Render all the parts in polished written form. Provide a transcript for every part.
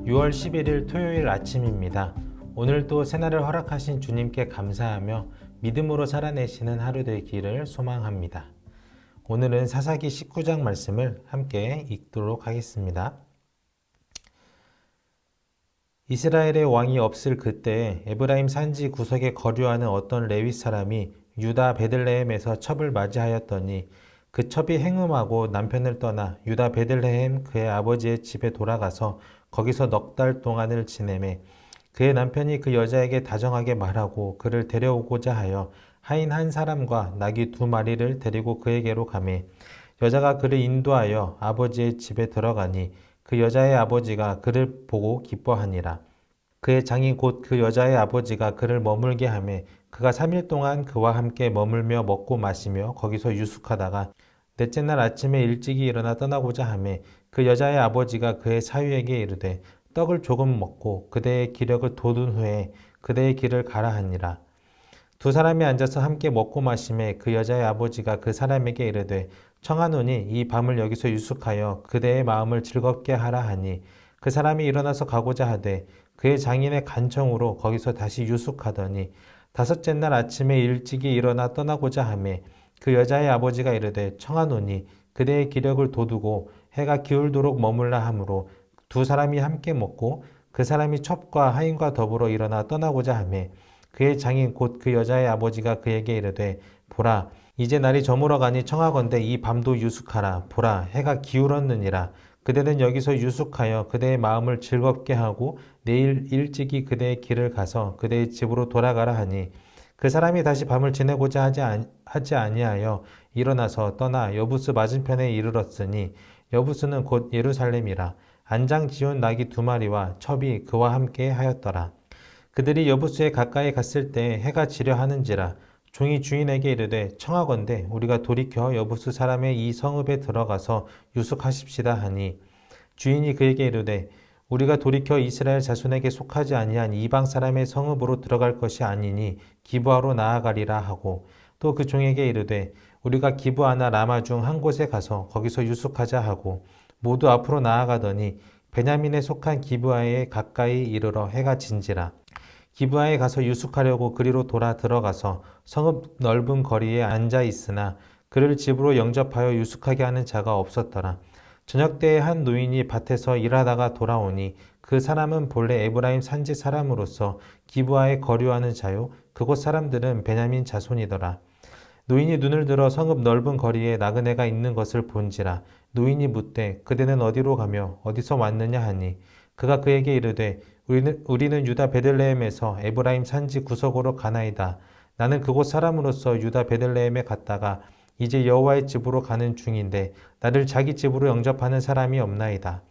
6월 11일 토요일 아침입니다. 오늘도 새날을 허락하신 주님께 감사하며 믿음으로 살아내시는 하루 되기를 소망합니다. 오늘은 사사기 19장 말씀을 함께 읽도록 하겠습니다. 이스라엘의 왕이 없을 그때에 에브라임 산지 구석에 거류하는 어떤 레위 사람이 유다 베들레헴에서 첩을 맞이하였더니 그 첩이 행음하고 남편을 떠나 유다 베들레헴 그의 아버지의 집에 돌아가서 거기서 넉 달 동안을 지내매 그의 남편이 그 여자에게 다정하게 말하고 그를 데려오고자 하여 하인 한 사람과 나귀 2마리를 데리고 그에게로 가매 여자가 그를 인도하여 아버지의 집에 들어가니 그 여자의 아버지가 그를 보고 기뻐하니라. 그의 장인 곧 그 여자의 아버지가 그를 머물게 하매 그가 3일 동안 그와 함께 머물며 먹고 마시며 거기서 유숙하다가 넷째 날 아침에 일찍이 일어나 떠나고자 하매 그 여자의 아버지가 그의 사위에게 이르되 떡을 조금 먹고 그대의 기력을 돋운 후에 그대의 길을 가라 하니라. 두 사람이 앉아서 함께 먹고 마시매 그 여자의 아버지가 그 사람에게 이르되 청하노니 이 밤을 여기서 유숙하여 그대의 마음을 즐겁게 하라 하니 그 사람이 일어나서 가고자 하되 그의 장인의 간청으로 거기서 다시 유숙하더니 다섯째 날 아침에 일찍이 일어나 떠나고자 하매 그 여자의 아버지가 이르되 청하노니 그대의 기력을 돋우고 해가 기울도록 머물라 하므로 두 사람이 함께 먹고 그 사람이 첩과 하인과 더불어 일어나 떠나고자 하매 그의 장인 곧 그 여자의 아버지가 그에게 이르되 보라 이제 날이 저물어 가니 청하건대 이 밤도 유숙하라. 보라 해가 기울었느니라. 그대는 여기서 유숙하여 그대의 마음을 즐겁게 하고 내일 일찍이 그대의 길을 가서 그대의 집으로 돌아가라 하니 그 사람이 다시 밤을 지내고자 하지 아니하여 일어나서 떠나 여부스 맞은편에 이르렀으니 여부스는 곧 예루살렘이라. 안장 지운 나귀 2마리와 첩이 그와 함께 하였더라. 그들이 여부스에 가까이 갔을 때 해가 지려 하는지라. 종이 주인에게 이르되 청하건대 우리가 돌이켜 여부스 사람의 이 성읍에 들어가서 유숙하십시다 하니 주인이 그에게 이르되 우리가 돌이켜 이스라엘 자손에게 속하지 아니한 이방 사람의 성읍으로 들어갈 것이 아니니 기브아로 나아가리라 하고 또 그 종에게 이르되 우리가 기브아나 라마 중 한 곳에 가서 거기서 유숙하자 하고 모두 앞으로 나아가더니 베냐민에 속한 기브아에 가까이 이르러 해가 진지라. 기브아에 가서 유숙하려고 그리로 돌아 들어가서 성읍 넓은 거리에 앉아 있으나 그를 집으로 영접하여 유숙하게 하는 자가 없었더라. 저녁 때에 한 노인이 밭에서 일하다가 돌아오니 그 사람은 본래 에브라임 산지 사람으로서 기브아에 거류하는 자요 그곳 사람들은 베냐민 자손이더라. 노인이 눈을 들어 성읍 넓은 거리에 나그네가 있는 것을 본지라. 노인이 묻되 그대는 어디로 가며 어디서 왔느냐 하니 그가 그에게 이르되 우리는 유다 베들레헴에서 에브라임 산지 구석으로 가나이다. 나는 그곳 사람으로서 유다 베들레헴에 갔다가 이제 여호와의 집으로 가는 중인데 나를 자기 집으로 영접하는 사람이 없나이다.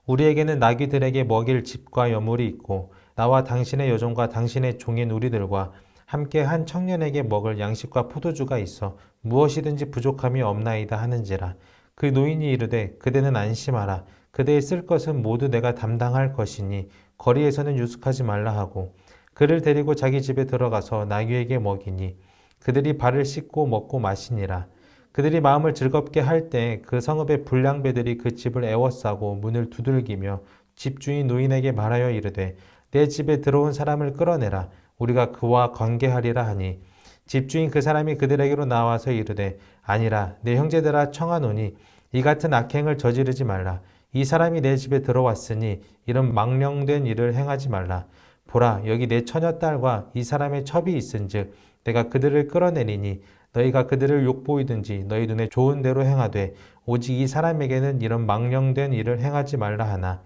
우리에게는 나귀들에게 먹일 집과 여물이 있고 나와 당신의 여종과 당신의 종인 우리들과 함께 한 청년에게 먹을 양식과 포도주가 있어 무엇이든지 부족함이 없나이다 하는지라. 그 노인이 이르되 그대는 안심하라. 그대의 쓸 것은 모두 내가 담당할 것이니 거리에서는 유숙하지 말라 하고 그를 데리고 자기 집에 들어가서 나귀에게 먹이니 그들이 발을 씻고 먹고 마시니라. 그들이 마음을 즐겁게 할 때 그 성읍의 불량배들이 그 집을 애워싸고 문을 두들기며 집주인 노인에게 말하여 이르되 내 집에 들어온 사람을 끌어내라. 우리가 그와 관계하리라 하니 집주인 그 사람이 그들에게로 나와서 이르되 아니라 내 형제들아 청하노니 이 같은 악행을 저지르지 말라. 이 사람이 내 집에 들어왔으니 이런 망령된 일을 행하지 말라. 보라 여기 내 처녀딸과 이 사람의 첩이 있은즉 내가 그들을 끌어내리니 너희가 그들을 욕보이든지 너희 눈에 좋은 대로 행하되 오직 이 사람에게는 이런 망령된 일을 행하지 말라 하나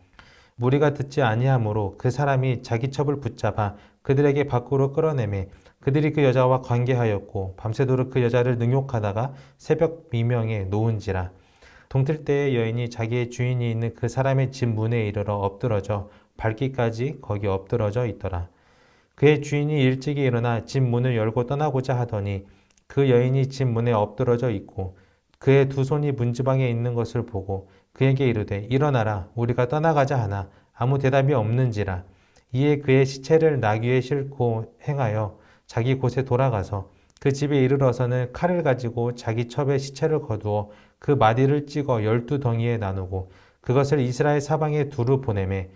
무리가 듣지 아니하므로 그 사람이 자기 첩을 붙잡아 그들에게 밖으로 끌어내매 그들이 그 여자와 관계하였고 밤새도록 그 여자를 능욕하다가 새벽 미명에 놓은지라. 동틀 때에 여인이 자기의 주인이 있는 그 사람의 집 문에 이르러 엎드러져 밝기까지 거기 엎드러져 있더라. 그의 주인이 일찍이 일어나 집 문을 열고 떠나고자 하더니 그 여인이 집 문에 엎드러져 있고 그의 두 손이 문지방에 있는 것을 보고 그에게 이르되 일어나라 우리가 떠나가자 하나 아무 대답이 없는지라. 이에 그의 시체를 나귀에 싣고 행하여 자기 곳에 돌아가서 그 집에 이르러서는 칼을 가지고 자기 첩의 시체를 거두어 그 마디를 찍어 12덩이에 나누고 그것을 이스라엘 사방에 두루 보내매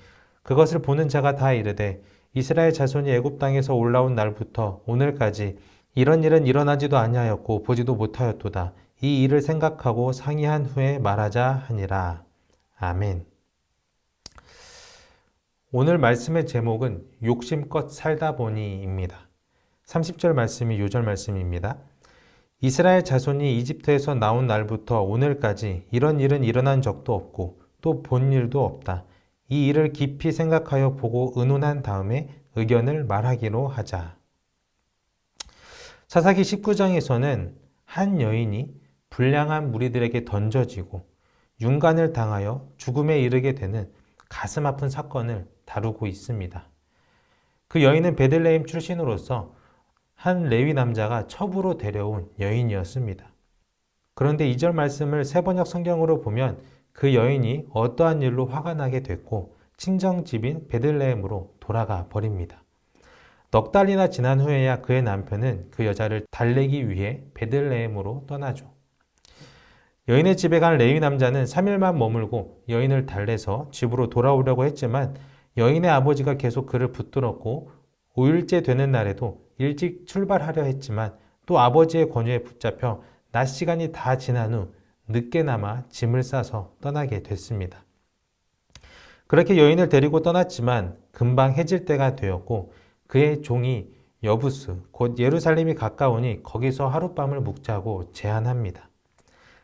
그것을 보는 자가 다 이르되 이스라엘 자손이 애굽 땅에서 올라온 날부터 오늘까지 이런 일은 일어나지도 아니하였고 보지도 못하였도다. 이 일을 생각하고 상의한 후에 말하자 하니라. 아멘. 오늘 말씀의 제목은 욕심껏 살다 보니입니다. 30절 말씀이 요절 말씀입니다. 이스라엘 자손이 이집트에서 나온 날부터 오늘까지 이런 일은 일어난 적도 없고 또 본 일도 없다. 이 일을 깊이 생각하여 보고 의논한 다음에 의견을 말하기로 하자. 사사기 19장에서는 한 여인이 불량한 무리들에게 던져지고 윤간을 당하여 죽음에 이르게 되는 가슴 아픈 사건을 다루고 있습니다. 그 여인은 베들레헴 출신으로서 한 레위 남자가 첩으로 데려온 여인이었습니다. 그런데 2절 말씀을 세번역 성경으로 보면 그 여인이 어떠한 일로 화가 나게 됐고 친정집인 베들레헴으로 돌아가 버립니다. 넉 달이나 지난 후에야 그의 남편은 그 여자를 달래기 위해 베들레헴으로 떠나죠. 여인의 집에 간 레위 남자는 3일만 머물고 여인을 달래서 집으로 돌아오려고 했지만 여인의 아버지가 계속 그를 붙들었고 5일째 되는 날에도 일찍 출발하려 했지만 또 아버지의 권유에 붙잡혀 낮 시간이 다 지난 후 늦게나마 짐을 싸서 떠나게 됐습니다. 그렇게 여인을 데리고 떠났지만 금방 해질 때가 되었고 그의 종이 여부스 곧 예루살렘이 가까우니 거기서 하룻밤을 묵자고 제안합니다.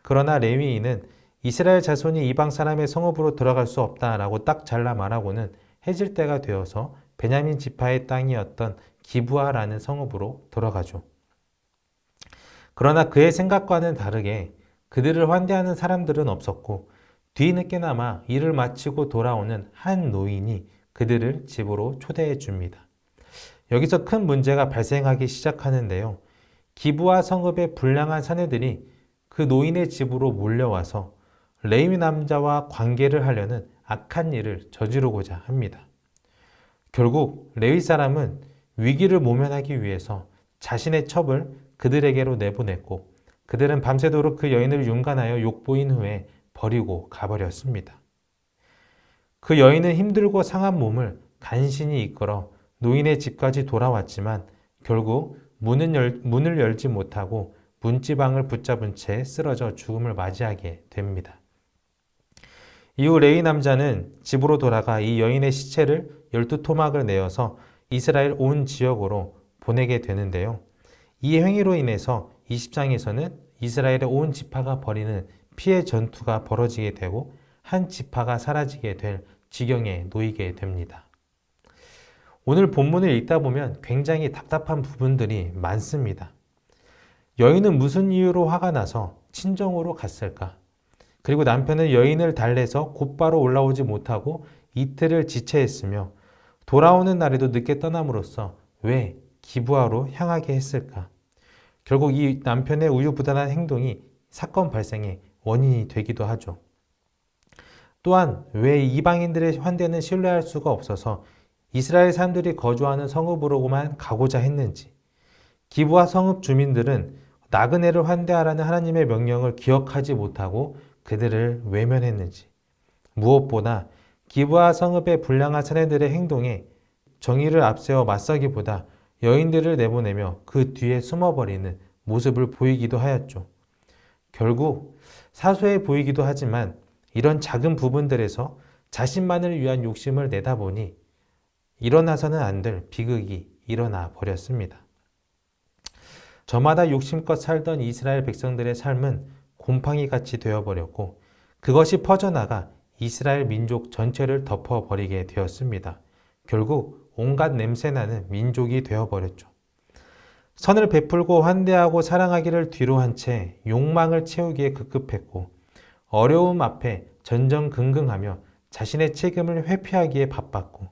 그러나 레위인은 이스라엘 자손이 이방 사람의 성읍으로 들어갈 수 없다라고 딱 잘라 말하고는 해질 때가 되어서 베냐민 지파의 땅이었던 기브아라는 성읍으로 들어가죠. 그러나 그의 생각과는 다르게 그들을 환대하는 사람들은 없었고 뒤늦게나마 일을 마치고 돌아오는 한 노인이 그들을 집으로 초대해 줍니다. 여기서 큰 문제가 발생하기 시작하는데요. 기브아 성읍의 불량한 사내들이 그 노인의 집으로 몰려와서 레위 남자와 관계를 하려는 악한 일을 저지르고자 합니다. 결국 레위 사람은 위기를 모면하기 위해서 자신의 첩을 그들에게로 내보냈고 그들은 밤새도록 그 여인을 윤간하여 욕보인 후에 버리고 가버렸습니다. 그 여인은 힘들고 상한 몸을 간신히 이끌어 노인의 집까지 돌아왔지만 결국 문을 열지 못하고 문지방을 붙잡은 채 쓰러져 죽음을 맞이하게 됩니다. 이후 레위 남자는 집으로 돌아가 이 여인의 시체를 12토막을 내어서 이스라엘 온 지역으로 보내게 되는데요. 이 행위로 인해서 20장에서는 이스라엘의 온 지파가 벌이는 피해 전투가 벌어지게 되고 한 지파가 사라지게 될 지경에 놓이게 됩니다. 오늘 본문을 읽다 보면 굉장히 답답한 부분들이 많습니다. 여인은 무슨 이유로 화가 나서 친정으로 갔을까? 그리고 남편은 여인을 달래서 곧바로 올라오지 못하고 이틀을 지체했으며 돌아오는 날에도 늦게 떠남으로써 왜 기브아로 향하게 했을까? 결국 이 남편의 우유부단한 행동이 사건 발생의 원인이 되기도 하죠. 또한 왜 이방인들의 환대는 신뢰할 수가 없어서 이스라엘 사람들이 거주하는 성읍으로만 가고자 했는지, 기브아 성읍 주민들은 나그네를 환대하라는 하나님의 명령을 기억하지 못하고 그들을 외면했는지, 무엇보다 기브아 성읍의 불량한 사내들의 행동에 정의를 앞세워 맞서기보다 여인들을 내보내며 그 뒤에 숨어버리는 모습을 보이기도 하였죠. 결국 사소해 보이기도 하지만 이런 작은 부분들에서 자신만을 위한 욕심을 내다보니 일어나서는 안 될 비극이 일어나 버렸습니다. 저마다 욕심껏 살던 이스라엘 백성들의 삶은 곰팡이같이 되어버렸고 그것이 퍼져나가 이스라엘 민족 전체를 덮어버리게 되었습니다. 결국 온갖 냄새나는 민족이 되어버렸죠. 선을 베풀고 환대하고 사랑하기를 뒤로 한 채 욕망을 채우기에 급급했고 어려움 앞에 전전긍긍하며 자신의 책임을 회피하기에 바빴고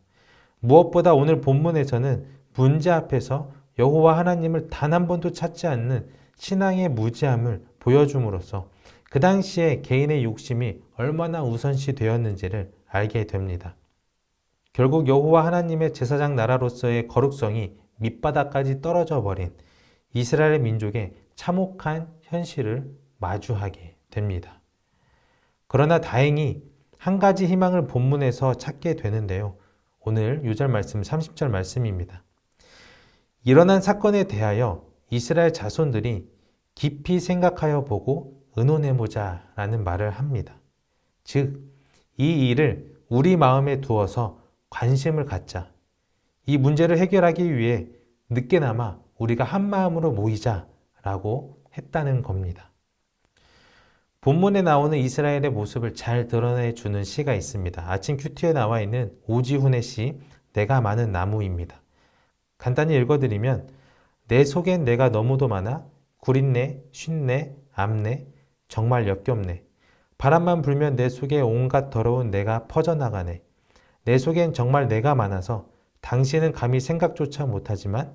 무엇보다 오늘 본문에서는 문제 앞에서 여호와 하나님을 단 한 번도 찾지 않는 신앙의 무지함을 보여줌으로써 그 당시에 개인의 욕심이 얼마나 우선시 되었는지를 알게 됩니다. 결국 여호와 하나님의 제사장 나라로서의 거룩성이 밑바닥까지 떨어져 버린 이스라엘 민족의 참혹한 현실을 마주하게 됩니다. 그러나 다행히 한 가지 희망을 본문에서 찾게 되는데요. 오늘 유절 말씀 30절 말씀입니다. 일어난 사건에 대하여 이스라엘 자손들이 깊이 생각하여 보고 의논해보자 라는 말을 합니다. 즉, 이 일을 우리 마음에 두어서 관심을 갖자. 이 문제를 해결하기 위해 늦게나마 우리가 한 마음으로 모이자 라고 했다는 겁니다. 본문에 나오는 이스라엘의 모습을 잘 드러내주는 시가 있습니다. 아침 큐티에 나와 있는 오지훈의 시 내가 많은 나무입니다. 간단히 읽어드리면 내 속엔 내가 너무도 많아 구린내, 쉰내, 암내, 정말 역겹네. 바람만 불면 내 속에 온갖 더러운 내가 퍼져나가네. 내 속엔 정말 내가 많아서 당신은 감히 생각조차 못하지만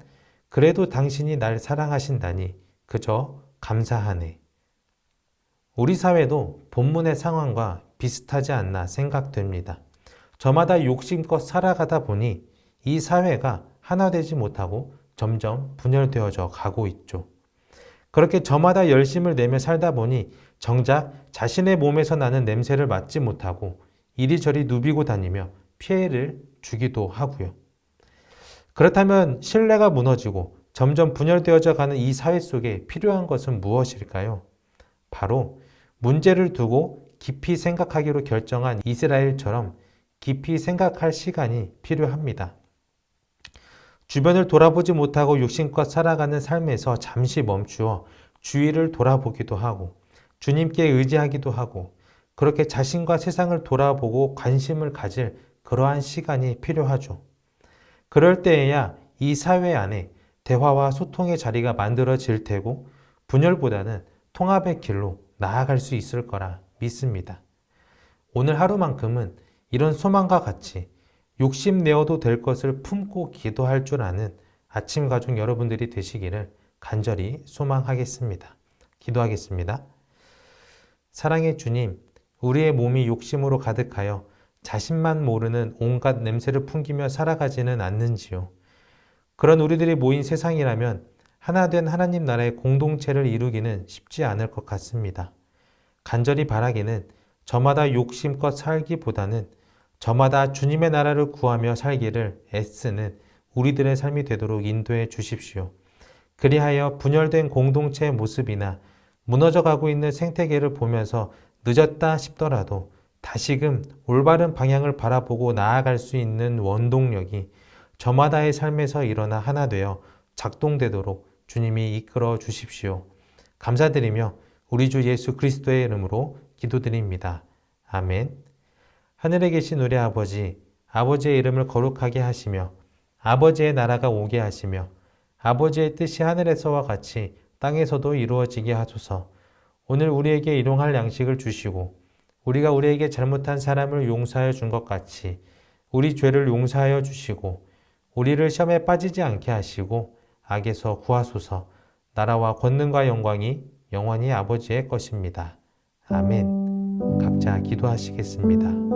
그래도 당신이 날 사랑하신다니 그저 감사하네. 우리 사회도 본문의 상황과 비슷하지 않나 생각됩니다. 저마다 욕심껏 살아가다 보니 이 사회가 하나 되지 못하고 점점 분열되어져 가고 있죠. 그렇게 저마다 열심을 내며 살다 보니 정작 자신의 몸에서 나는 냄새를 맡지 못하고 이리저리 누비고 다니며 피해를 주기도 하고요. 그렇다면 신뢰가 무너지고 점점 분열되어져 가는 이 사회 속에 필요한 것은 무엇일까요? 바로 문제를 두고 깊이 생각하기로 결정한 이스라엘처럼 깊이 생각할 시간이 필요합니다. 주변을 돌아보지 못하고 욕심껏 살아가는 삶에서 잠시 멈추어 주위를 돌아보기도 하고 주님께 의지하기도 하고 그렇게 자신과 세상을 돌아보고 관심을 가질 그러한 시간이 필요하죠. 그럴 때에야 이 사회 안에 대화와 소통의 자리가 만들어질 테고 분열보다는 통합의 길로 나아갈 수 있을 거라 믿습니다. 오늘 하루만큼은 이런 소망과 같이 욕심내어도 될 것을 품고 기도할 줄 아는 아침 가족 여러분들이 되시기를 간절히 소망하겠습니다. 기도하겠습니다. 사랑의 주님, 우리의 몸이 욕심으로 가득하여 자신만 모르는 온갖 냄새를 풍기며 살아가지는 않는지요. 그런 우리들이 모인 세상이라면 하나된 하나님 나라의 공동체를 이루기는 쉽지 않을 것 같습니다. 간절히 바라기는 저마다 욕심껏 살기보다는 저마다 주님의 나라를 구하며 살기를 애쓰는 우리들의 삶이 되도록 인도해 주십시오. 그리하여 분열된 공동체의 모습이나 무너져가고 있는 생태계를 보면서 늦었다 싶더라도 다시금 올바른 방향을 바라보고 나아갈 수 있는 원동력이 저마다의 삶에서 일어나 하나 되어 작동되도록 주님이 이끌어 주십시오. 감사드리며 우리 주 예수 그리스도의 이름으로 기도드립니다. 아멘. 하늘에 계신 우리 아버지, 아버지의 이름을 거룩하게 하시며 아버지의 나라가 오게 하시며 아버지의 뜻이 하늘에서와 같이 땅에서도 이루어지게 하소서. 오늘 우리에게 일용할 양식을 주시고 우리가 우리에게 잘못한 사람을 용서하여 준 것 같이 우리 죄를 용서하여 주시고 우리를 시험에 빠지지 않게 하시고 악에서 구하소서. 나라와 권능과 영광이 영원히 아버지의 것입니다. 아멘. 각자 기도하시겠습니다.